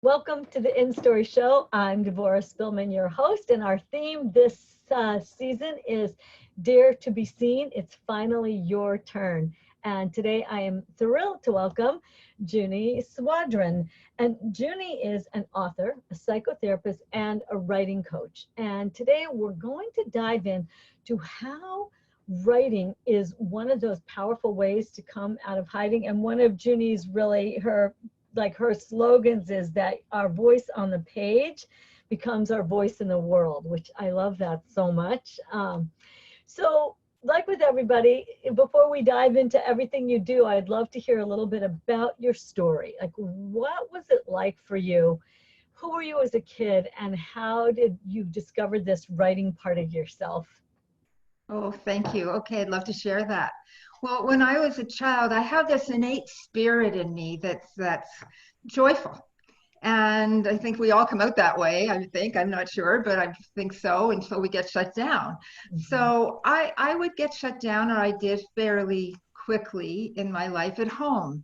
Welcome to the InStory Show. I'm Devorah Spilman, your host, and our theme this season is Dare to be Seen. It's finally your turn. And today I am thrilled to welcome Junie Swadron. And Junie is an author, a psychotherapist, and a writing coach. And today we're going to dive in to how writing is one of those powerful ways to come out of hiding. And one of Junie's really her slogans is that our voice on the page becomes our voice in the world, which I love that so much. So like with everybody, before we dive into everything you do, I'd love to hear a little bit about your story. Like, what was it like for you? Who were you as a kid, and how did you discover this writing part of yourself? Oh, thank you. Okay, I'd love to share that. Well, when I was a child, I have this innate spirit in me that's joyful. And I think we all come out that way, I think. I'm not sure, but I think so until we get shut down. So I would get shut down, or I did fairly quickly in my life at home.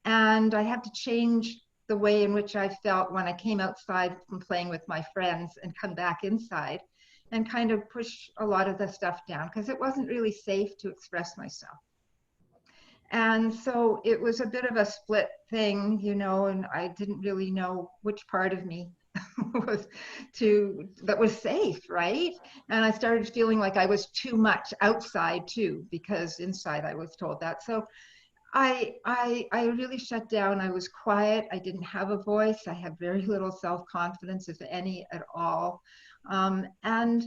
And I had to change the way in which I felt when I came outside from playing with my friends and come back inside and kind of push a lot of the stuff down because it wasn't really safe to express myself. And so it was a bit of a split thing, and I didn't really know which part of me that was safe, right? And I started feeling like I was too much outside too, because inside I was told that. So I really shut down. I was quiet. I didn't have a voice. I had very little self-confidence, if any at all. And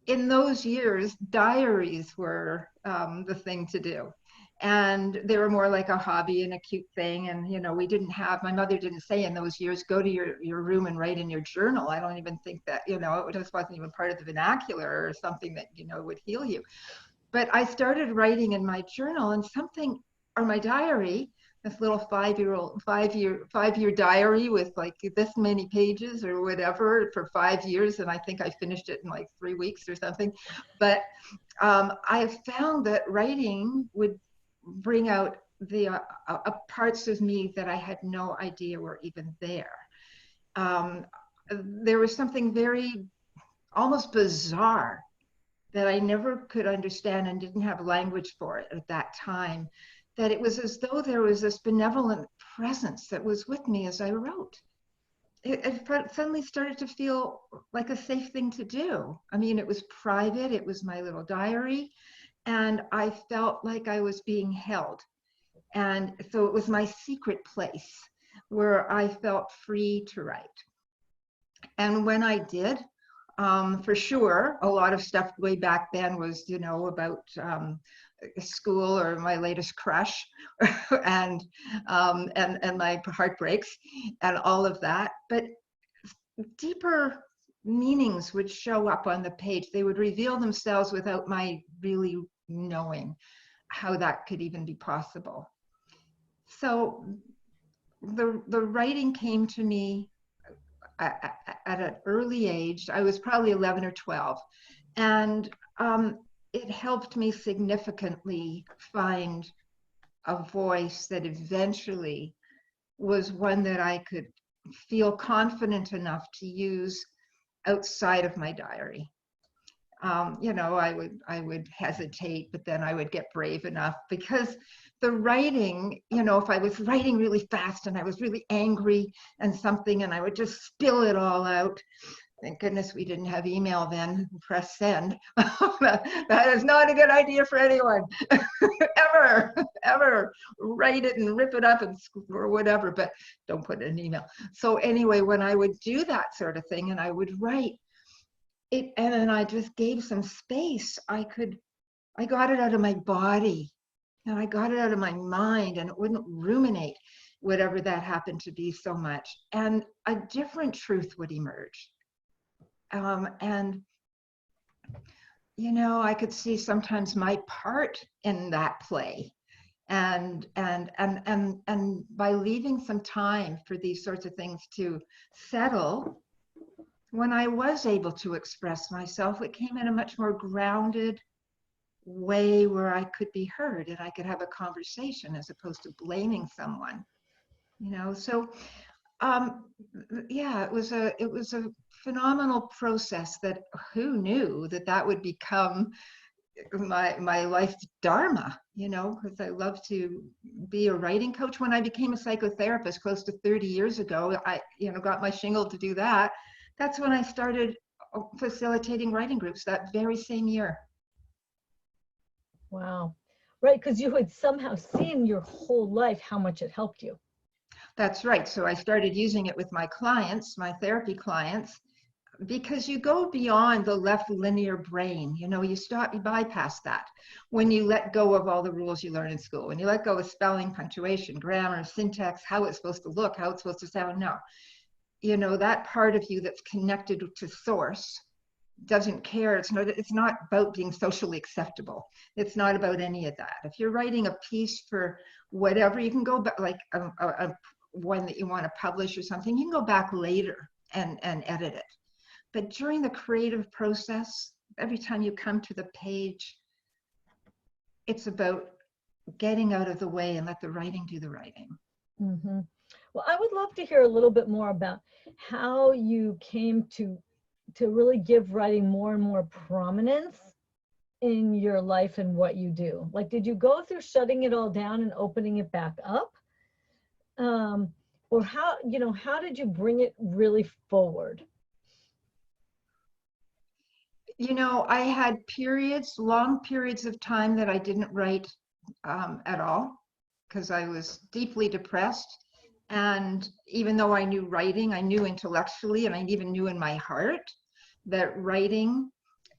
in those years, diaries were the thing to do. And they were more like a hobby and a cute thing. And, my mother didn't say in those years, go to your room and write in your journal. I don't even think that, it just wasn't even part of the vernacular or something that, would heal you. But I started writing in my journal or my diary, this little five-year diary with like this many pages or whatever for 5 years. And I think I finished it in like 3 weeks or something. But I found that writing would bring out the parts of me that I had no idea were even there. There was something very almost bizarre that I never could understand and didn't have language for it at that time, that it was as though there was this benevolent presence that was with me as I wrote. It suddenly started to feel like a safe thing to do. I mean, it was private, it was my little diary, and I felt like I was being held. And so it was my secret place where I felt free to write. And when I did, for sure, a lot of stuff way back then was, about school or my latest crush and my heartbreaks and all of that. But deeper meanings would show up on the page. They would reveal themselves without my really knowing how that could even be possible. So the writing came to me at an early age. I was probably 11 or 12, and it helped me significantly find a voice that eventually was one that I could feel confident enough to use outside of my diary. I would hesitate, but then I would get brave enough because the writing, if I was writing really fast and I was really angry and something, and I would just spill it all out. Thank goodness we didn't have email then. Press send. That is not a good idea for anyone. ever write it and rip it up or whatever, but don't put it in email. So anyway, when I would do that sort of thing and I would write it, and then I just gave some space, I got it out of my body and I got it out of my mind, and it wouldn't ruminate whatever that happened to be so much. And a different truth would emerge. And I could see sometimes my part in that play, and by leaving some time for these sorts of things to settle, when I was able to express myself, it came in a much more grounded way where I could be heard and I could have a conversation as opposed to blaming someone. So Um, yeah, it was a phenomenal process that who knew that that would become my life's dharma, because I love to be a writing coach. When I became a psychotherapist close to 30 years ago, I, got my shingle to do that. That's when I started facilitating writing groups that very same year. Wow. Right, because you had somehow seen your whole life how much it helped you. That's right. So I started using it with my clients, my therapy clients, because you go beyond the left linear brain. You bypass that when you let go of all the rules you learn in school, when you let go of spelling, punctuation, grammar, syntax, how it's supposed to look, how it's supposed to sound. No, that part of you that's connected to source doesn't care. It's not about being socially acceptable. It's not about any of that. If you're writing a piece for whatever, you can go back, like a one that you want to publish or something, you can go back later and edit it. But during the creative process, every time you come to the page, it's about getting out of the way and let the writing do the writing. Mm-hmm. Well, I would love to hear a little bit more about how you came to really give writing more and more prominence in your life and what you do. Like, did you go through shutting it all down and opening it back up? Or how did you bring it really forward? I had long periods of time that I didn't write at all because I was deeply depressed. And even though I knew writing, I knew intellectually, and I even knew in my heart that writing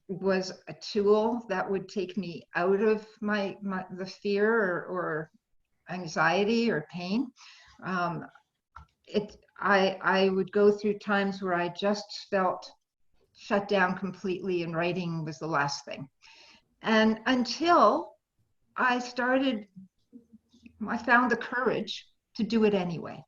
was a tool that would take me out of the fear or anxiety or pain. Um, I would go through times where I just felt shut down completely, and writing was the last thing. And until I found the courage to do it anyway.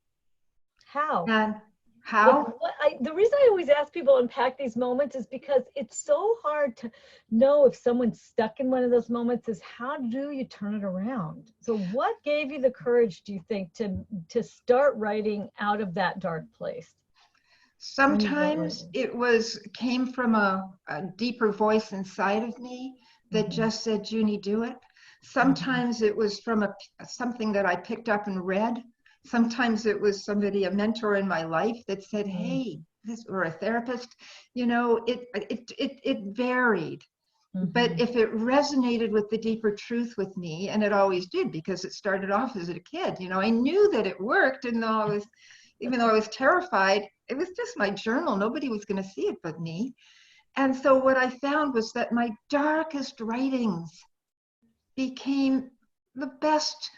How? And Like, how? the reason I always ask people to unpack these moments is because it's so hard to know if someone's stuck in one of those moments. Is how do you turn it around? So what gave you the courage, do you think, to start writing out of that dark place? Sometimes it came from a deeper voice inside of me that Mm-hmm. just said, Junie, do it. Sometimes it was from something that I picked up and read. Sometimes it was a mentor in my life that said, hey, or a therapist. It varied. But Mm-hmm. if it resonated with the deeper truth with me, and it always did, because it started off as a kid, I knew that it worked, and even though I was terrified, it was just my journal. Nobody was going to see it but me. And so what I found was that my darkest writings became the best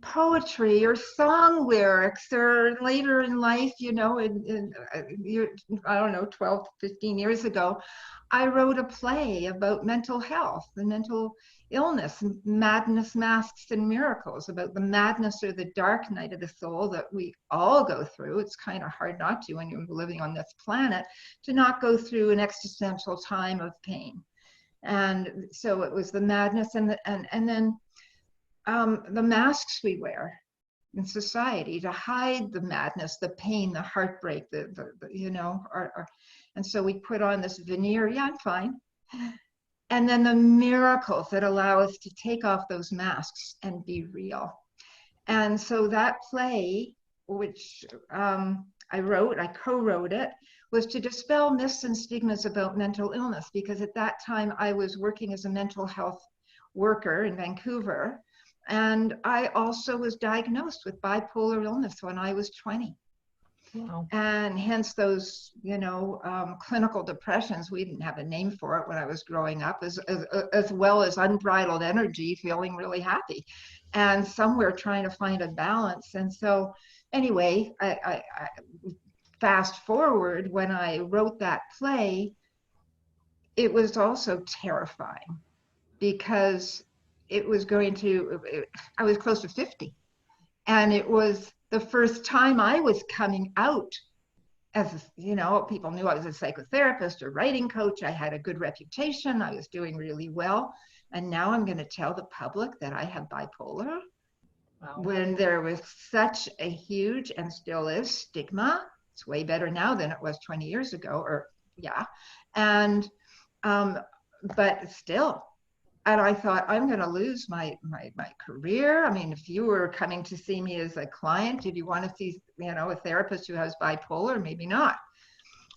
poetry or song lyrics, or later in life, I don't know, 12, 15 years ago, I wrote a play about mental health and mental illness, madness, masks, and miracles, about the madness or the dark night of the soul that we all go through. It's kind of hard not to when you're living on this planet, to not go through an existential time of pain. And so it was the madness and then the masks we wear in society to hide the madness, the pain, the heartbreak, and so we put on this veneer. Yeah, I'm fine. And then the miracles that allow us to take off those masks and be real. And so that play, which I co-wrote it, was to dispel myths and stigmas about mental illness, because at that time I was working as a mental health worker in Vancouver. And I also was diagnosed with bipolar illness when I was 20. Wow. And hence those, clinical depressions. We didn't have a name for it when I was growing up, as well as unbridled energy, feeling really happy, and somewhere trying to find a balance. And so, anyway, I fast forward, when I wrote that play, it was also terrifying, because I was close to 50. And it was the first time I was coming out as, people knew I was a psychotherapist, a writing coach. I had a good reputation. I was doing really well. And now I'm going to tell the public that I have bipolar. Wow. when there was such a huge, and still is, stigma. It's way better now than it was 20 years ago, or yeah. And, um, but still, and I thought, I'm going to lose my career. I mean, if you were coming to see me as a client, did you want to see, a therapist who has bipolar? Maybe not.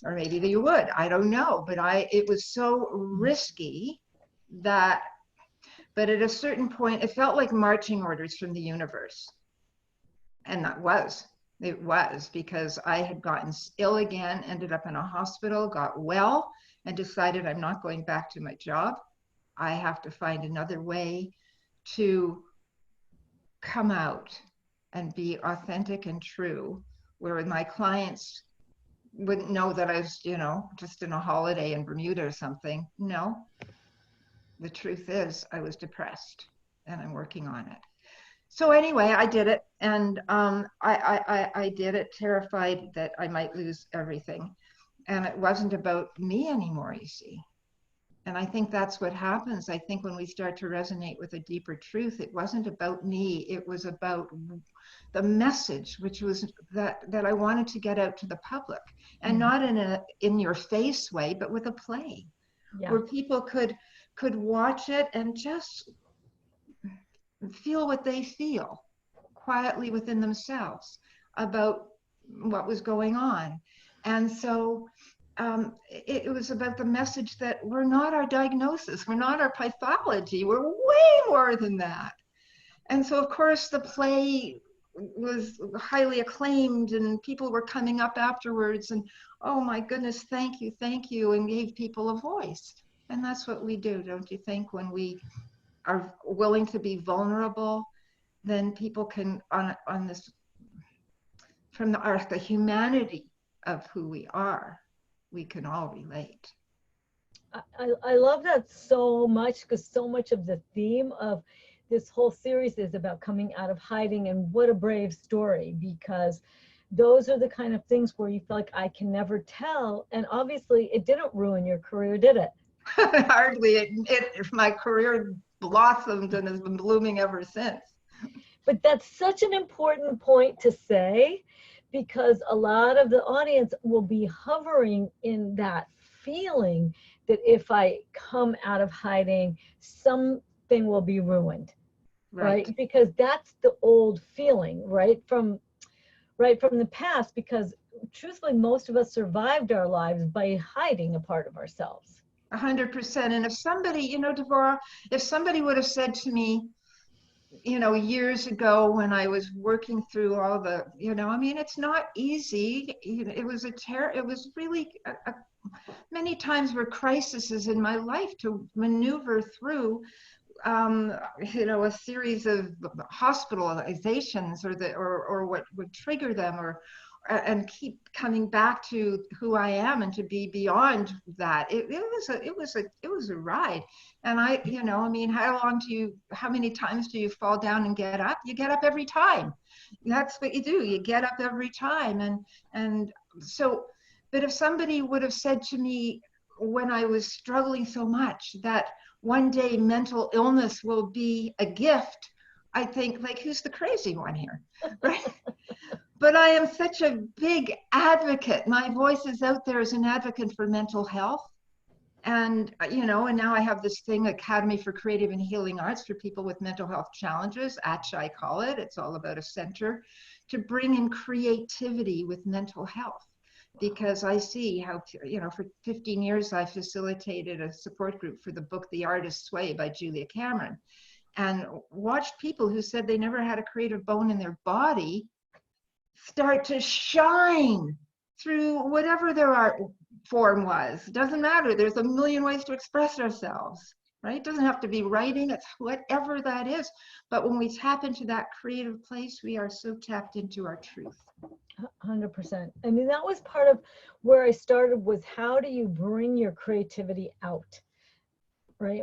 Or maybe you would. I don't know. But it was so risky that, but at a certain point, it felt like marching orders from the universe. And it was because I had gotten ill again, ended up in a hospital, got well, and decided I'm not going back to my job. I have to find another way to come out and be authentic and true, where my clients wouldn't know that I was, just in a holiday in Bermuda or something. No, the truth is I was depressed and I'm working on it. So anyway, I did it, and I did it terrified that I might lose everything. And it wasn't about me anymore, you see. And I think that's what happens. I think when we start to resonate with a deeper truth, it wasn't about me. It was about the message, which was that I wanted to get out to the public, and not in a in your face way, but with a play, where people could watch it and just feel what they feel quietly within themselves about what was going on. And so it was about the message that we're not our diagnosis, we're not our pathology, we're way more than that. And so, of course, the play was highly acclaimed, and people were coming up afterwards and, oh my goodness, thank you, and gave people a voice. And that's what we do, don't you think? When we are willing to be vulnerable, then people can, on this, from the humanity of who we are, we can all relate. I love that so much, because so much of the theme of this whole series is about coming out of hiding, and what a brave story, because those are the kind of things where you feel like I can never tell. And obviously it didn't ruin your career, did it? Hardly. My career blossomed and has been blooming ever since. But that's such an important point to say, because a lot of the audience will be hovering in that feeling that if I come out of hiding, something will be ruined, right? Because that's the old feeling, right from the past, because truthfully, most of us survived our lives by hiding a part of ourselves. 100%. And if somebody, Devorah, if somebody would have said to me, years ago when I was working through all the, I mean, it's not easy. It was it was really many times were crises in my life to maneuver through, a series of hospitalizations, or what would trigger them, and keep coming back to who I am and to be beyond that. It was a ride. And I mean, how many times do you fall down and get up? You get up every time. That's what you do. You get up every time. And so, but if somebody would have said to me when I was struggling so much that one day mental illness will be a gift, I think, like, who's the crazy one here, right? But I am such a big advocate. My voice is out there as an advocate for mental health. And, and now I have this thing, Academy for Creative and Healing Arts, for people with mental health challenges, ACHA, I call it. It's all about a center to bring in creativity with mental health. Because I see how, for 15 years, I facilitated a support group for the book, The Artist's Way by Julia Cameron, and watched people who said they never had a creative bone in their body start to shine through whatever their art form was. It doesn't matter. There's a million ways to express ourselves, right? It doesn't have to be writing. It's whatever that is. But when we tap into that creative place, we are so tapped into our truth. 100%. I mean, that was part of where I started, was how do you bring your creativity out? Right?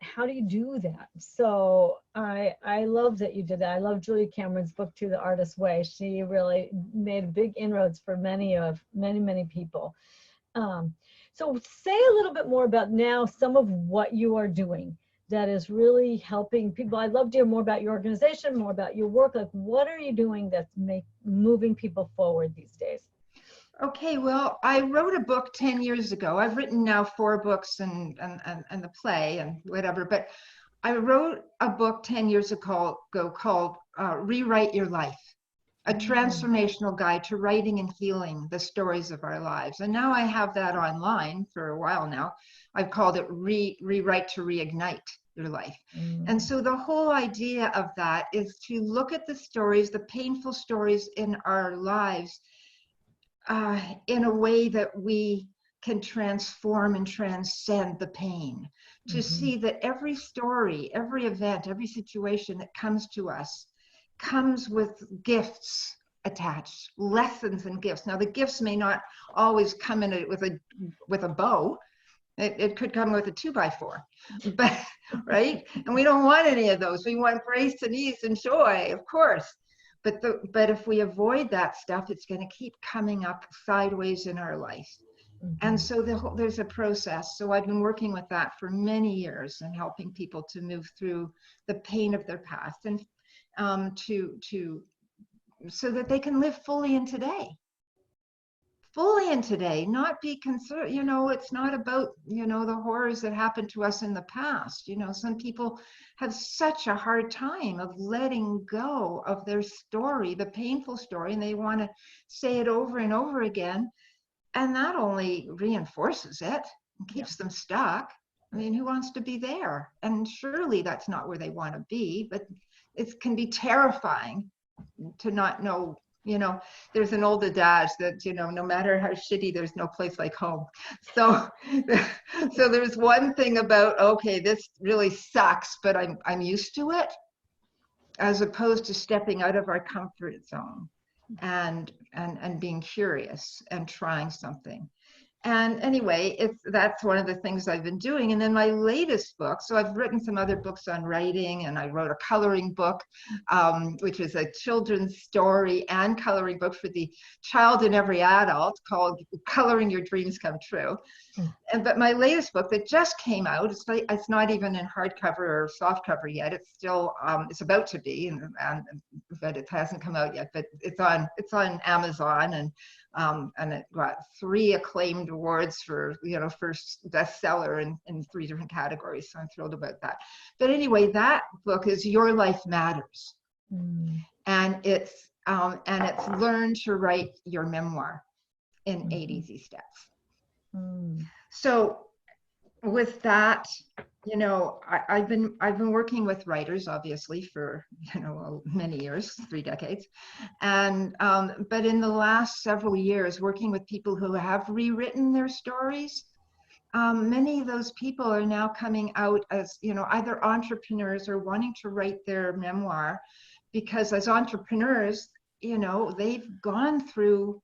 How do you do that? So I love that you did that. I love Julia Cameron's book too, The Artist's Way. She really made big inroads for many people. So say a little bit more about now some of what you are doing that is really helping people? I'd love to hear more about your organization, more about your work. Like, what are you doing that's moving people forward these days? Okay, well, I wrote a book 10 years ago. I've written now 4 books and the play and whatever, but I wrote a book 10 years ago called Rewrite Your Life, a transformational guide to writing and healing the stories of our lives. And now I have that online for a while now. I've called it Rewrite to Reignite Your Life. And so the whole idea of that is to look at the stories, the painful stories in our lives, in a way that we can transform and transcend the pain, to see that every story, every event, every situation that comes to us comes with gifts attached, lessons and gifts. Now, the gifts may not always come in with a bow. It could come with a 2x4, but right? And we don't want any of those. We want grace and ease and joy, of course. But if we avoid that stuff, it's going to keep coming up sideways in our life. And so there's a process. So I've been working with that for many years and helping people to move through the pain of their past and so that they can live fully in today. Fully in today, not be concerned, it's not about, the horrors that happened to us in the past. Some people have such a hard time of letting go of their story, the painful story, and they want to say it over and over again. And that only reinforces it and keeps them stuck. I mean, who wants to be there? And surely that's not where they want to be, but it can be terrifying to not know. There's an old adage that, no matter how shitty, there's no place like home. So there's one thing about, okay, this really sucks, but I'm used to it, as opposed to stepping out of our comfort zone and being curious and trying something. And anyway, that's one of the things I've been doing. And then my latest book, so I've written some other books on writing, and I wrote a coloring book, which is a children's story and coloring book for the child and every adult, called Coloring Your Dreams Come True. But my latest book that just came out, it's not even in hardcover or softcover yet. It's still, it's about to be, but it hasn't come out yet. But it's on Amazon, and it got 3 acclaimed awards for first bestseller in 3 different categories. So I'm thrilled about that. But anyway, that book is Your Life Matters, and it's Learn to Write Your Memoir in 8 Easy Steps. So with that, I've been working with writers, obviously, for many years, 3 decades, and but in the last several years, working with people who have rewritten their stories. Many of those people are now coming out as either entrepreneurs or wanting to write their memoir, because as entrepreneurs, they've gone through.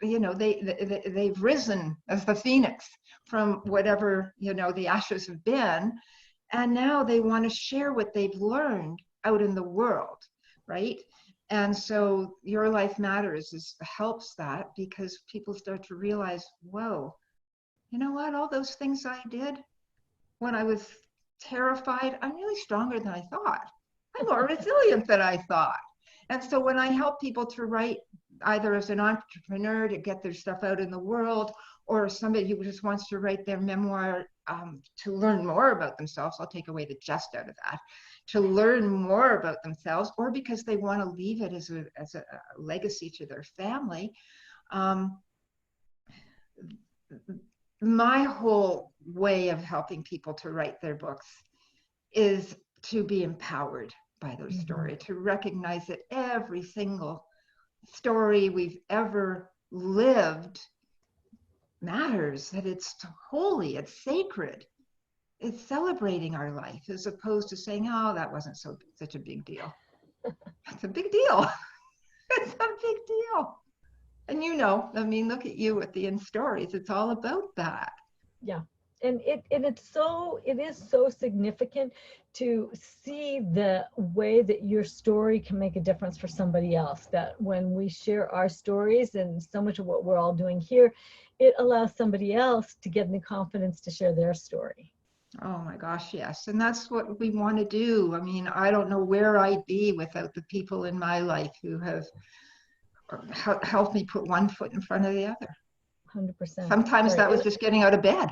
They've risen as the phoenix from whatever the ashes have been, and now they want to share what they've learned out in the world, right? And so Your Life Matters helps that, because people start to realize, whoa, you know what, all those things I did when I was terrified, I'm really stronger than I thought. I'm more resilient than I thought. And so when I help people to write, either as an entrepreneur to get their stuff out in the world, or somebody who just wants to write their memoir to learn more about themselves, I'll take away the just out of that, to learn more about themselves, or because they want to leave it as a legacy to their family. My whole way of helping people to write their books is to be empowered by their story, to recognize that every single story we've ever lived matters, that it's holy, it's sacred, it's celebrating our life, as opposed to saying, oh, that wasn't such a big deal. It's a big deal. It's a big deal. And look at you with the InStories. It's all about that. Yeah. And it is so significant to see the way that your story can make a difference for somebody else. That when we share our stories, and so much of what we're all doing here, it allows somebody else to get the confidence to share their story. Oh my gosh, yes. And that's what we want to do. I mean, I don't know where I'd be without the people in my life who have helped me put one foot in front of the other. 100%. Sometimes Right. that was just getting out of bed.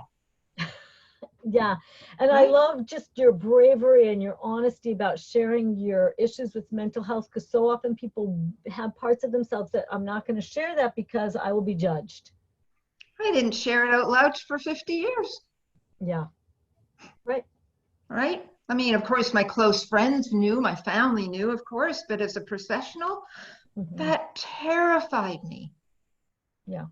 Yeah. And I Right? love just your bravery and your honesty about sharing your issues with mental health, because so often people have parts of themselves that I'm not going to share that because I will be judged. I didn't share it out loud for 50 years. Yeah. Right. Right? I mean, of course, my close friends knew, my family knew, of course, but as a professional, Hmm. that terrified me. Yeah.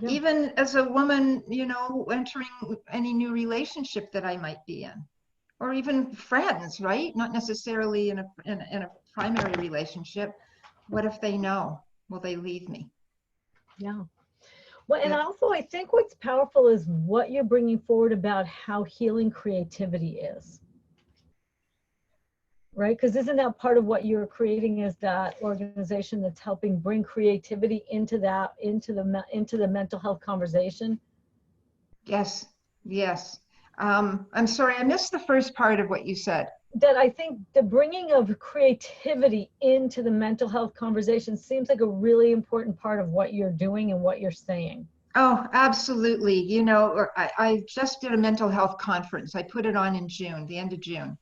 Yeah. Even as a woman, entering any new relationship that I might be in, or even friends, right? Not necessarily in a primary relationship. What if they know? Will they leave me? Yeah. Well, and That, also I think what's powerful is what you're bringing forward about how healing creativity is. Right? Because isn't that part of what you're creating, is that organization that's helping bring creativity into that, into the mental health conversation? yes, yes. I'm sorry, I missed the first part of what you said. That I think the bringing of creativity into the mental health conversation seems like a really important part of what you're doing and what you're saying. Oh, absolutely. I just did a mental health conference. I put it on in June, the end of June,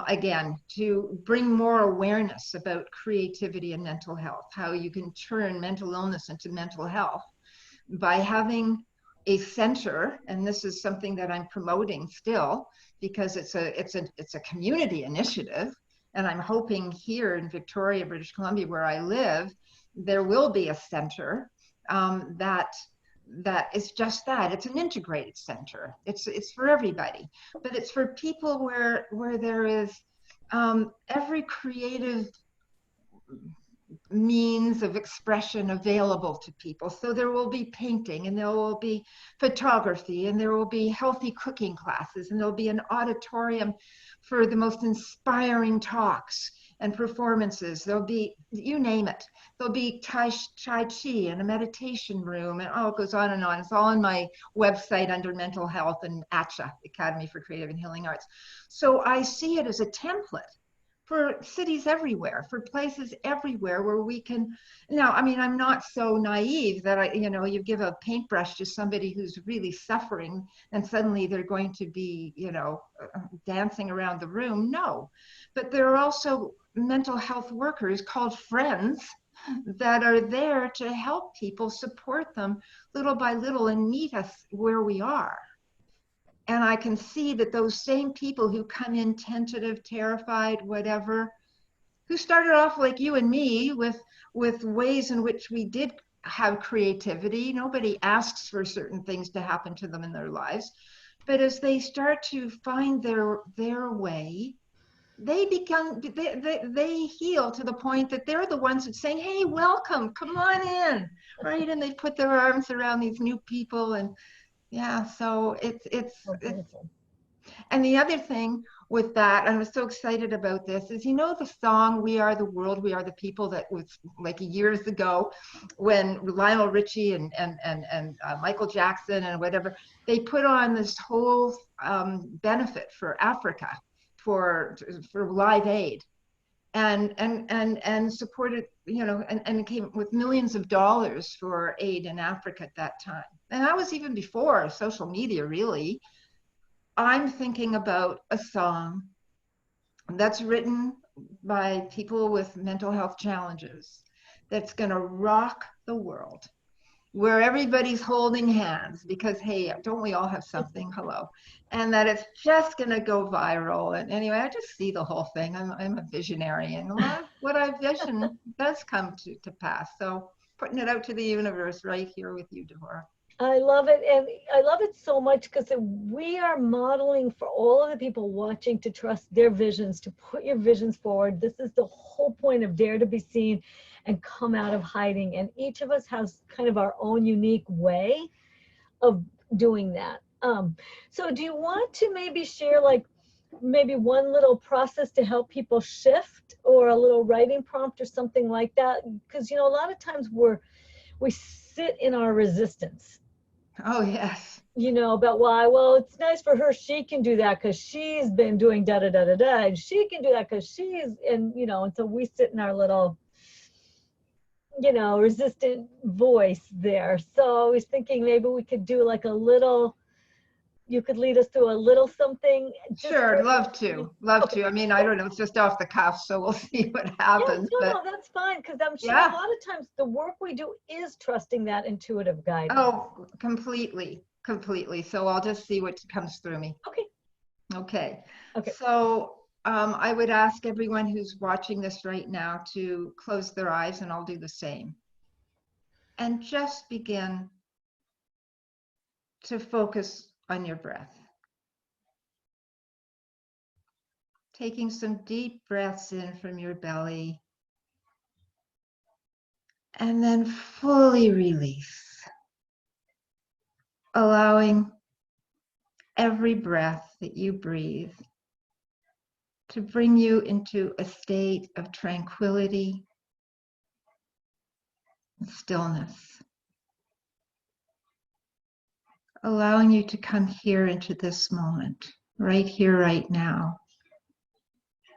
again, to bring more awareness about creativity and mental health, how you can turn mental illness into mental health by having a center. And this is something that I'm promoting still because it's a community initiative. And I'm hoping here in Victoria, British Columbia, where I live, there will be a center that is just that. It's an integrated center. It's for everybody, but it's for people where there is every creative means of expression available to people. So there will be painting, and there will be photography, and there will be healthy cooking classes, and there'll be an auditorium for the most inspiring talks and performances. There'll be, you name it. There'll be tai chi and a meditation room, and it goes on and on. It's all on my website under mental health and ACHA, Academy for Creative and Healing Arts. So I see it as a template for cities everywhere, for places everywhere where we can. Now, I mean, I'm not so naive that you give a paintbrush to somebody who's really suffering and suddenly they're going to be, dancing around the room. No, but there are also mental health workers called friends that are there to help people, support them little by little, and meet us where we are. And I can see that those same people who come in tentative, terrified, whatever, who started off like you and me with ways in which we did have creativity. Nobody asks for certain things to happen to them in their lives. But as they start to find their way, they heal to the point that they're the ones that saying, hey, welcome, come on in, right? And they put their arms around these new people. And yeah, so Oh, beautiful. and the other thing with that, and I was so excited about this, is the song "We Are the World, We Are the People" that was like years ago, when Lionel Richie and Michael Jackson and whatever, they put on this whole benefit for Africa, for Live Aid, and supported, and came with millions of dollars for aid in Africa at that time. And that was even before social media, really. I'm thinking about a song that's written by people with mental health challenges that's going to rock the world, where everybody's holding hands because, hey, don't we all have something? Hello. And that it's just going to go viral. And anyway, I just see the whole thing. I'm a visionary, and a lot of what I vision does come to pass. So putting it out to the universe right here with you, Devorah. I love it. And I love it so much because we are modeling for all of the people watching to trust their visions, to put your visions forward. This is the whole point of Dare to Be Seen and Come Out of Hiding. And each of us has kind of our own unique way of doing that. So do you want to maybe share like maybe one little process to help people shift, or a little writing prompt or something like that? Because, a lot of times we sit in our resistance. Oh, yes. You know, about why, well, it's nice for her, she can do that because she's been doing da da da da da, and she can do that because she's, and you know, and so we sit in our little, you know, resistant voice there. So I was thinking maybe we could do like a little, you could lead us through a little something just Sure, for, love to, love okay. to. I mean, I don't know, it's just off the cuff, so we'll see what Yeah, happens. no, But no, that's fine because I'm sure a yeah, lot of times the work we do is trusting that intuitive guidance. oh, completely, completely. So I'll just see what comes through me. Okay, Okay. okay. So I would ask everyone who's watching this right now to close their eyes, and I'll do the same. And just begin to focus on your breath. Taking some deep breaths in from your belly, and then fully release, allowing every breath that you breathe to bring you into a state of tranquility and stillness, allowing you to come here into this moment, right here, right now.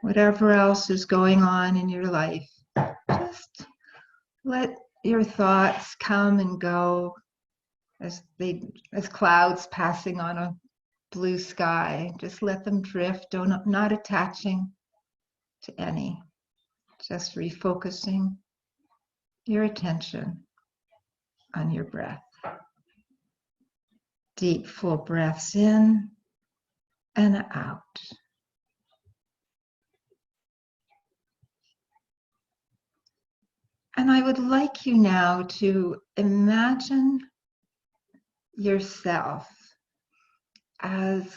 Whatever else is going on in your life, just let your thoughts come and go as clouds passing on a blue sky. Just let them drift, not attaching to any, just refocusing your attention on your breath. Deep, full breaths in and out. And I would like you now to imagine yourself as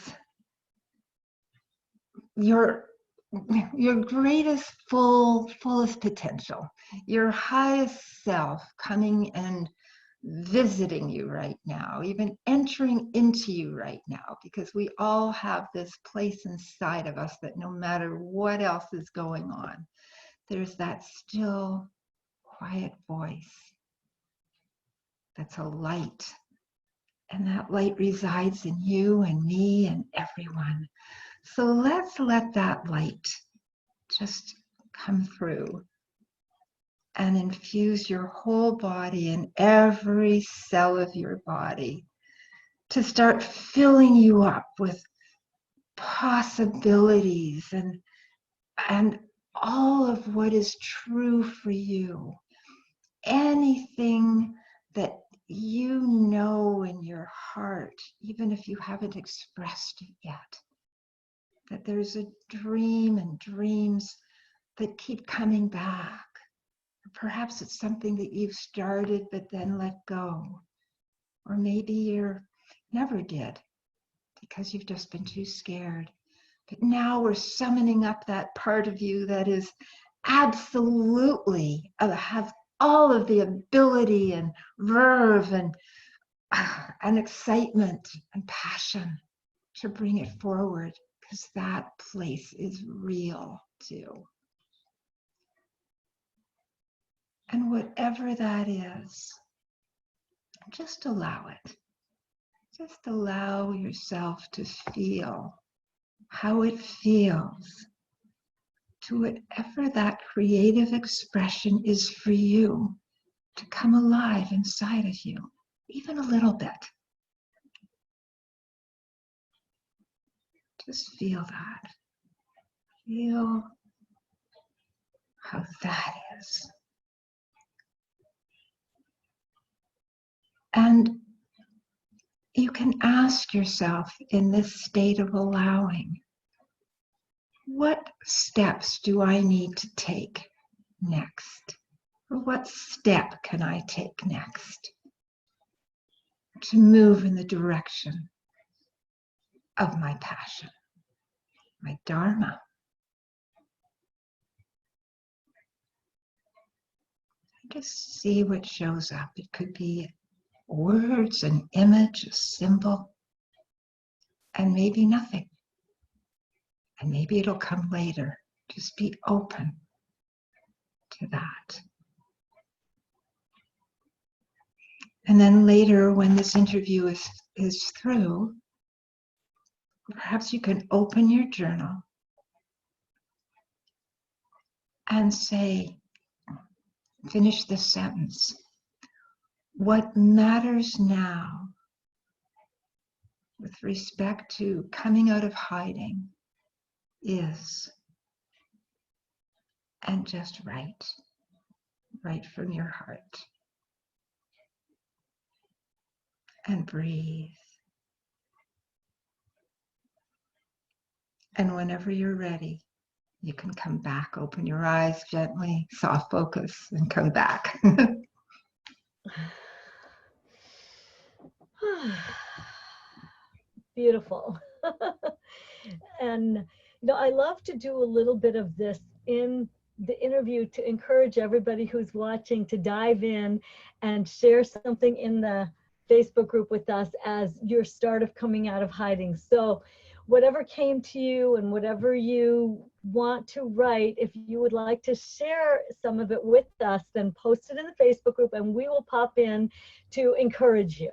your greatest fullest potential, your highest self coming and visiting you right now, even entering into you right now, because we all have this place inside of us that no matter what else is going on, there's that still quiet voice that's a light, and that light resides in you and me and everyone. So let's let that light just come through and infuse your whole body and every cell of your body to start filling you up with possibilities and all of what is true for you. Anything that you know in your heart, even if you haven't expressed it yet, that there's a dream and dreams that keep coming back. Perhaps it's something that you've started but then let go. Or maybe you never did because you've just been too scared. But now we're summoning up that part of you that is absolutely, have all of the ability and verve and excitement and passion to bring it forward, because that place is real too. And whatever that is, just allow it. Just allow yourself to feel how it feels to whatever that creative expression is for you to come alive inside of you, even a little bit. Just feel that. Feel how that is. And you can ask yourself in this state of allowing, what steps do I need to take next? Or what step can I take next to move in the direction of my passion, my dharma? Just see what shows up. It could be words, an image, a symbol, and maybe nothing. And maybe it'll come later. Just be open to that. And then later, when this interview is through, perhaps you can open your journal and say, finish this sentence. What matters now with respect to coming out of hiding is, and just write from your heart. And breathe. And whenever you're ready, you can come back, open your eyes gently, soft focus, and come back. Beautiful. And I love to do a little bit of this in the interview to encourage everybody who's watching to dive in and share something in the Facebook group with us as your start of coming out of hiding. So whatever came to you and whatever you want to write, if you would like to share some of it with us, then post it in the Facebook group and we will pop in to encourage you.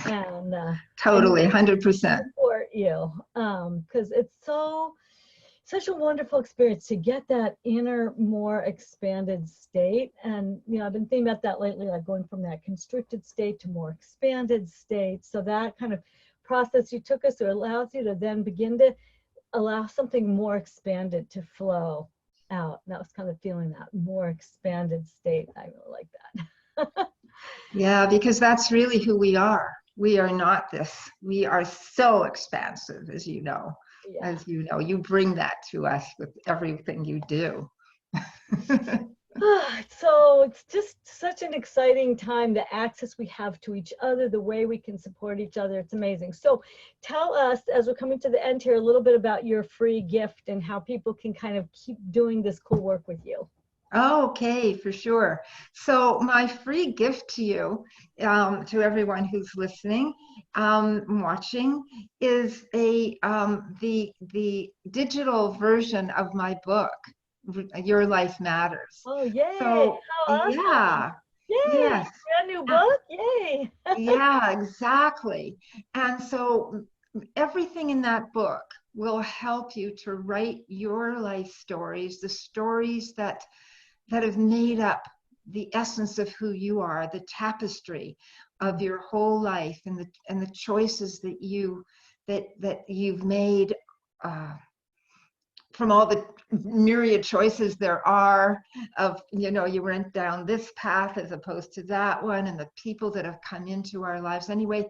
And totally, 100%. Support you, because it's such a wonderful experience to get that inner, more expanded state. And I've been thinking about that lately, like going from that constricted state to more expanded state. So that kind of process you took us through allows you to then begin to allow something more expanded to flow out. And that was kind of feeling that more expanded state. I really like that. Yeah, because that's really who we are. We are not this. We are so expansive, as you know. Yeah. As you know, you bring that to us with everything you do. So it's just such an exciting time, the access we have to each other, the way we can support each other. It's amazing. So tell us, as we're coming to the end here, a little bit about your free gift and how people can kind of keep doing this cool work with you. Okay, for sure. So my free gift to you, to everyone who's listening, watching, is the digital version of my book, Your Life Matters. Oh, yay! So, how awesome! Yeah. Yay! Yes. Brand new book! Yay! Yeah, exactly. And so everything in that book will help you to write your life stories, the stories that have made up the essence of who you are, the tapestry of your whole life, and the choices that you've made from all the myriad choices there are of, you went down this path as opposed to that one, and the people that have come into our lives. Anyway,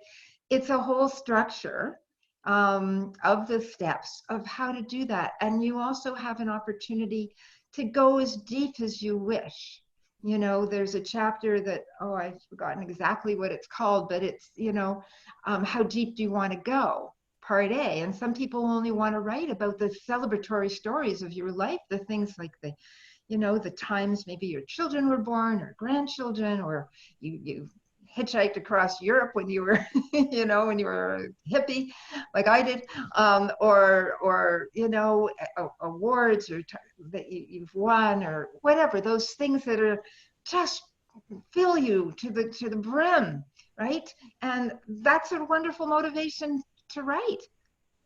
it's a whole structure of the steps of how to do that. And you also have an opportunity to go as deep as you wish. There's a chapter that, I've forgotten exactly what it's called, but it's, how deep do you want to go? Part A. And some people only want to write about the celebratory stories of your life, the things like the times maybe your children were born or grandchildren, or you hitchhiked across Europe when you were, when you were a hippie, like I did, or awards or that you've won, or whatever, those things that are just fill you to the brim, right? And that's a wonderful motivation to write.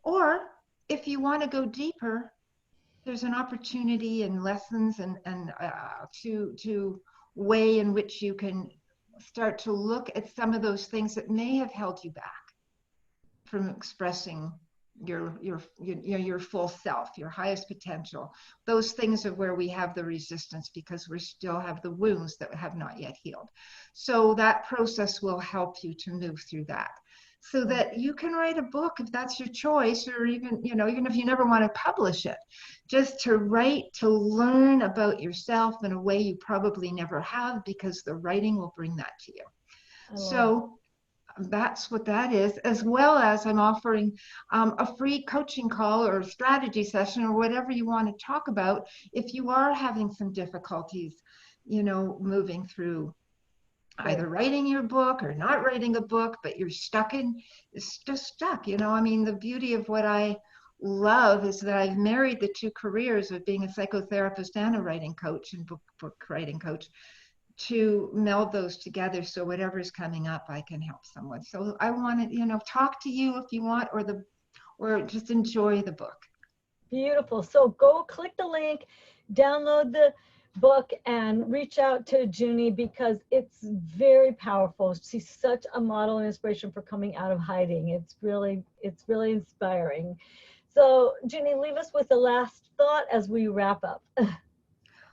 Or if you want to go deeper, there's an opportunity and lessons and to way in which you can start to look at some of those things that may have held you back from expressing your full self, your highest potential. Those things are where we have the resistance because we still have the wounds that have not yet healed. So that process will help you to move through that, so that you can write a book if that's your choice, or even if you never want to publish it, just to write, to learn about yourself in a way you probably never have, because the writing will bring that to you. So that's what that is, as well as I'm offering a free coaching call or strategy session or whatever you want to talk about if you are having some difficulties, moving through either writing your book or not writing a book, but you're stuck. The beauty of what I love is that I've married the two careers of being a psychotherapist and a writing coach and book writing coach to meld those together, so whatever's coming up, I can help someone. So I want to, talk to you if you want, or just enjoy the book. Beautiful. So go click the link, download the book, and reach out to Junie because it's very powerful. She's such a model and inspiration for coming out of hiding. It's really inspiring. So Junie, leave us with the last thought as we wrap up.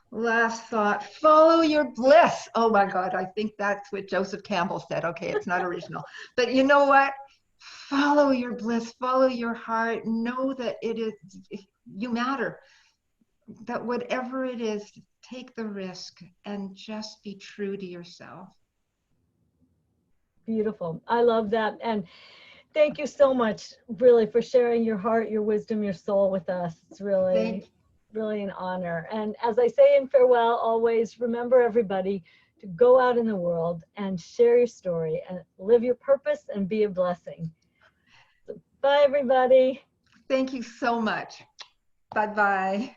Last thought, follow your bliss. Oh my God, I think that's what Joseph Campbell said. Okay, it's not original, but you know what? Follow your bliss, follow your heart. Know that you matter, that whatever it is, take the risk and just be true to yourself. Beautiful. I love that. And thank you so much, really, for sharing your heart, your wisdom, your soul with us. It's really an honor. And as I say in farewell, always remember, everybody, to go out in the world and share your story and live your purpose and be a blessing. So, bye, everybody. Thank you so much. Bye-bye.